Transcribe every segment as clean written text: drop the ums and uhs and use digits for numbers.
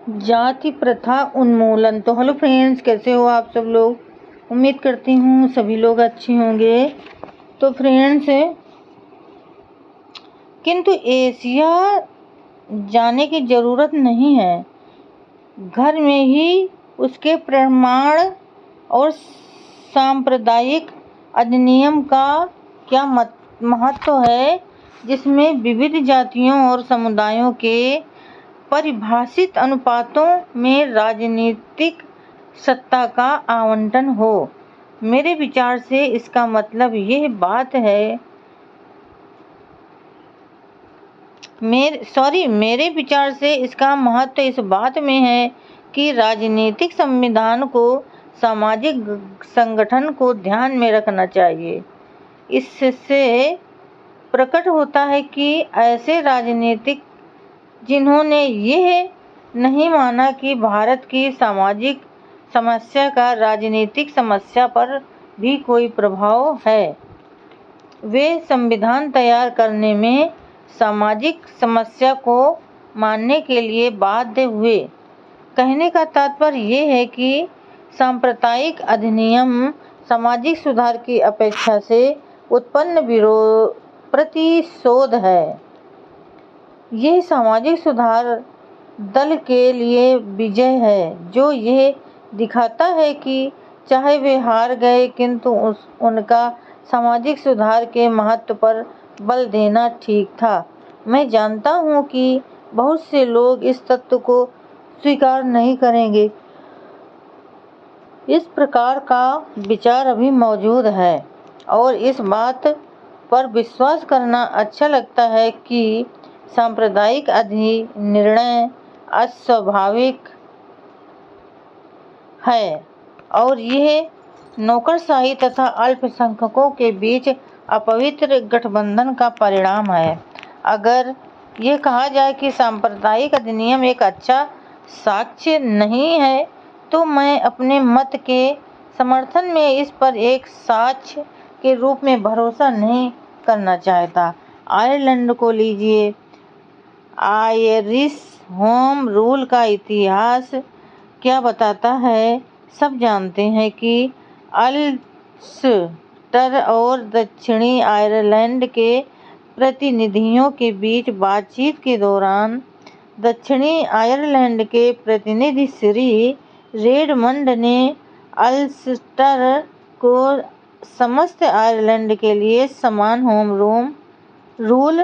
जाति प्रथा उन्मूलन। तो हेलो फ्रेंड्स, कैसे हो आप सब लोग। उम्मीद करती हूँ सभी लोग अच्छे होंगे। तो फ्रेंड्स, किंतु एशिया जाने की ज़रूरत नहीं है। घर में ही उसके प्रमाण और सांप्रदायिक अधिनियम का क्या महत्व है, जिसमें विविध जातियों और समुदायों के परिभाषित अनुपातों में राजनीतिक सत्ता का आवंटन हो। मेरे विचार से इसका मतलब यह बात है मेरे विचार से इसका महत्व इस बात में है कि राजनीतिक संविधान को सामाजिक संगठन को ध्यान में रखना चाहिए। इससे प्रकट होता है कि ऐसे राजनीतिक जिन्होंने यह नहीं माना कि भारत की सामाजिक समस्या का राजनीतिक समस्या पर भी कोई प्रभाव है, वे संविधान तैयार करने में सामाजिक समस्या को मानने के लिए बाध्य हुए। कहने का तात्पर्य यह है कि सांप्रदायिक अधिनियम सामाजिक सुधार की अपेक्षा से उत्पन्न प्रतिशोध है। यह सामाजिक सुधार दल के लिए विजय है, जो यह दिखाता है कि चाहे वे हार गए, किंतु उनका सामाजिक सुधार के महत्व पर बल देना ठीक था। मैं जानता हूं कि बहुत से लोग इस तत्व को स्वीकार नहीं करेंगे। इस प्रकार का विचार अभी मौजूद है और इस बात पर विश्वास करना अच्छा लगता है कि सांप्रदायिक निर्णय अस्वाभाविक है और यह नौकरशाही तथा अल्पसंख्यकों के बीच अपवित्र गठबंधन का परिणाम है। अगर यह कहा जाए कि सांप्रदायिक अधिनियम एक अच्छा साक्ष्य नहीं है, तो मैं अपने मत के समर्थन में इस पर एक साक्ष्य के रूप में भरोसा नहीं करना चाहता। आयरलैंड को लीजिए। आयरिश होम रूल का इतिहास क्या बताता है। सब जानते हैं कि अल्स्टर और दक्षिणी आयरलैंड के प्रतिनिधियों के बीच बातचीत के दौरान दक्षिणी आयरलैंड के प्रतिनिधि श्री रेडमंड ने अल्स्टर को समस्त आयरलैंड के लिए समान होम रूल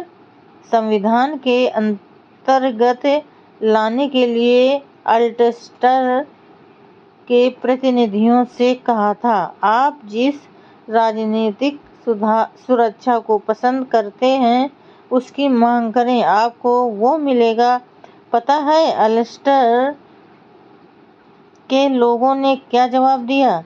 संविधान के अंतर्गत लाने के लिए अल्स्टर के प्रतिनिधियों से कहा था। आप जिस राजनीतिक सुरक्षा को पसंद करते हैं, उसकी मांग करें, आपको वो मिलेगा। पता है अल्स्टर के लोगों ने क्या जवाब दिया?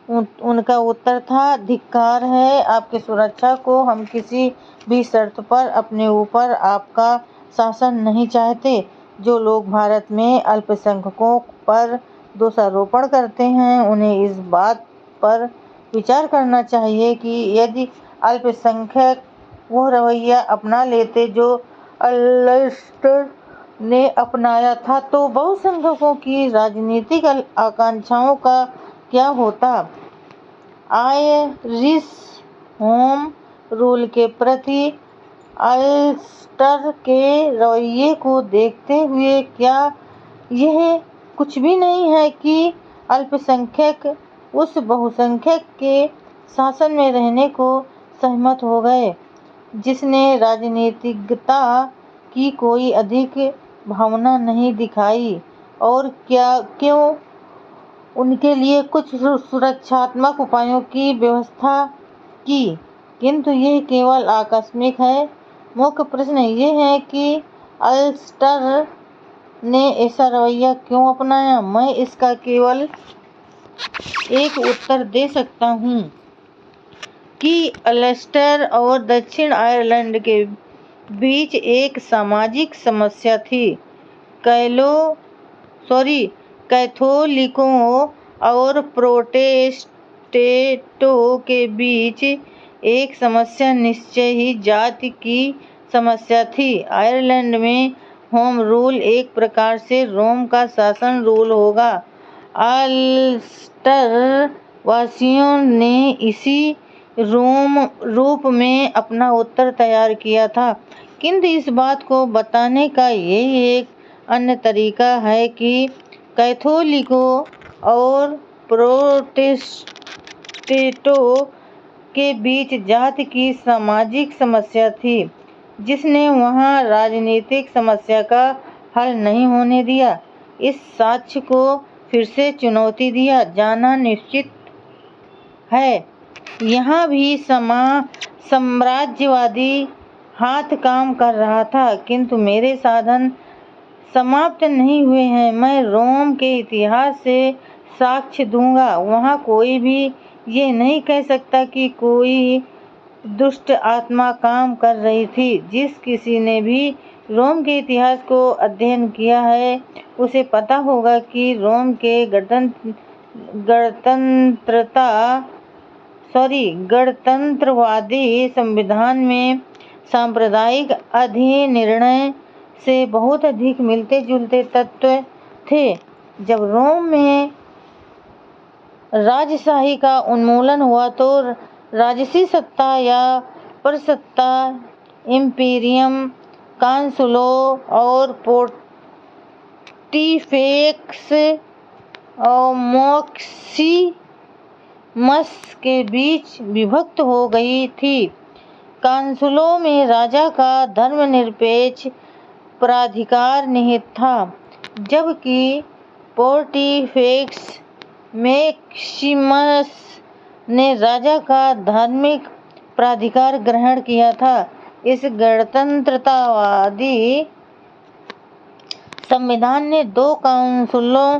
उनका उत्तर था, धिक्कार है आपकी सुरक्षा को। हम किसी भी शर्त पर अपने ऊपर आपका शासन नहीं चाहते। जो लोग भारत में अल्पसंख्यकों पर दोषारोपण करते हैं, उन्हें इस बात पर विचार करना चाहिए कि यदि अल्पसंख्यक वो रवैया अपना लेते जो अल्स्टर ने अपनाया था, तो बहुसंख्यकों की राजनीतिक आकांक्षाओं का क्या होता। आयरिश होम रूल के प्रति अल्स्टर के रवैये को देखते हुए क्या यह कुछ भी नहीं है कि अल्पसंख्यक उस बहुसंख्यक के शासन में रहने को सहमत हो गए, जिसने राजनीतिज्ञता की कोई अधिक भावना नहीं दिखाई, और क्यों उनके लिए कुछ सुरक्षात्मक उपायों की व्यवस्था की, किंतु यह केवल आकस्मिक है। मुख्य प्रश्न यह है कि अल्स्टर ने ऐसा रवैया क्यों अपनाया। मैं इसका केवल एक उत्तर दे सकता हूँ कि अल्स्टर और दक्षिण आयरलैंड के बीच एक सामाजिक समस्या थी। कैथोलिकों और प्रोटेस्टेंटों के बीच एक समस्या निश्चय ही जाति की समस्या थी। आयरलैंड में होम रूल एक प्रकार से रोम का शासन रूल होगा। अल्स्टर वासियों ने इसी रोम रूप में अपना उत्तर तैयार किया था, किंतु इस बात को बताने का यही एक अन्य तरीका है कि कैथोलिकों और प्रोटेस्टेंटों के बीच जाति की सामाजिक समस्या थी, जिसने वहां राजनीतिक समस्या का हल नहीं होने दिया। इस साक्ष्य को फिर से चुनौती दिया जाना निश्चित है। यहाँ भी साम्राज्यवादी हाथ काम कर रहा था, किंतु मेरे साधन समाप्त नहीं हुए हैं। मैं रोम के इतिहास से साक्ष्य दूंगा। वहाँ कोई भी ये नहीं कह सकता कि कोई दुष्ट आत्मा काम कर रही थी। जिस किसी ने भी रोम के इतिहास को अध्ययन किया है, उसे पता होगा कि रोम के गणतंत्रवादी संविधान में सांप्रदायिक अधिनिर्णय से बहुत अधिक मिलते जुलते तत्व थे। जब रोम में राजशाही का उन्मूलन हुआ तो राजसी सत्ता या परसत्ता इम्पीरियम, कांसुलो और पोंटिफेक्स और मैक्सिमस के बीच विभक्त हो गई थी। कांसुलों में राजा का धर्मनिरपेक्ष प्राधिकार निहित था, जबकि पोंटिफेक्स मैक्सिमस ने राजा का धार्मिक प्राधिकार ग्रहण किया था। इस गणतंत्रवादी संविधान ने दो काउंसिलों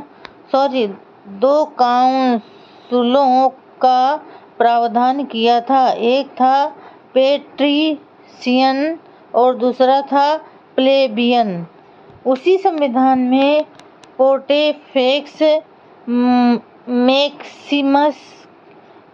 का प्रावधान किया था। एक था पेट्रिशियन और दूसरा था प्लेबियन। उसी संविधान में पोंटिफेक्स मैक्सिमस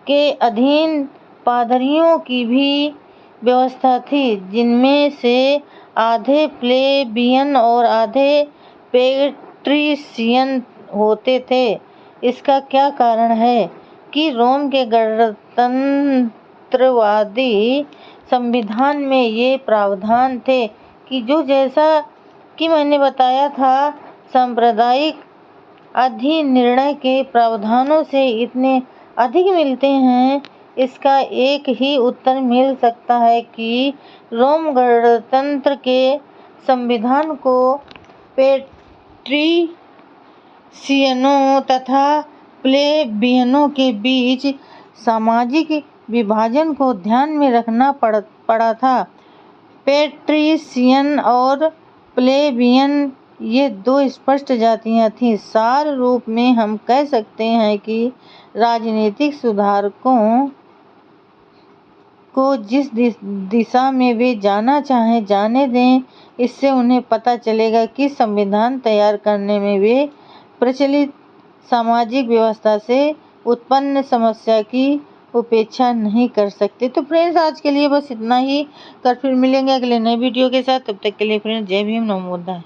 के अधीन पादरियों की भी व्यवस्था थी, जिनमें से आधे प्लेबियन और आधे पेट्रिशियन होते थे। इसका क्या कारण है कि रोम के गणतंत्रवादी संविधान में ये प्रावधान थे कि जो जैसा कि मैंने बताया था, सांप्रदायिक अधिनिर्णय के प्रावधानों से इतने अधिक मिलते हैं। इसका एक ही उत्तर मिल सकता है कि रोम गणतंत्र के संविधान को पेट्रिशियनों तथा प्लेबियनों के बीच सामाजिक विभाजन को ध्यान में रखना पड़ा था। पेट्रिशियन और प्लेबियन ये दो स्पष्ट जातियां थीं। सार रूप में हम कह सकते हैं कि राजनीतिक सुधारकों को जिस दिशा में वे जाना चाहें जाने दें। इससे उन्हें पता चलेगा कि संविधान तैयार करने में वे प्रचलित सामाजिक व्यवस्था से उत्पन्न समस्या की उपेक्षा नहीं कर सकते। तो फ्रेंड्स, आज के लिए बस इतना ही। कल फिर मिलेंगे अगले नए वीडियो के साथ। तब तक के लिए फ्रेंड्स, जय भीम, नमो बुद्धाय।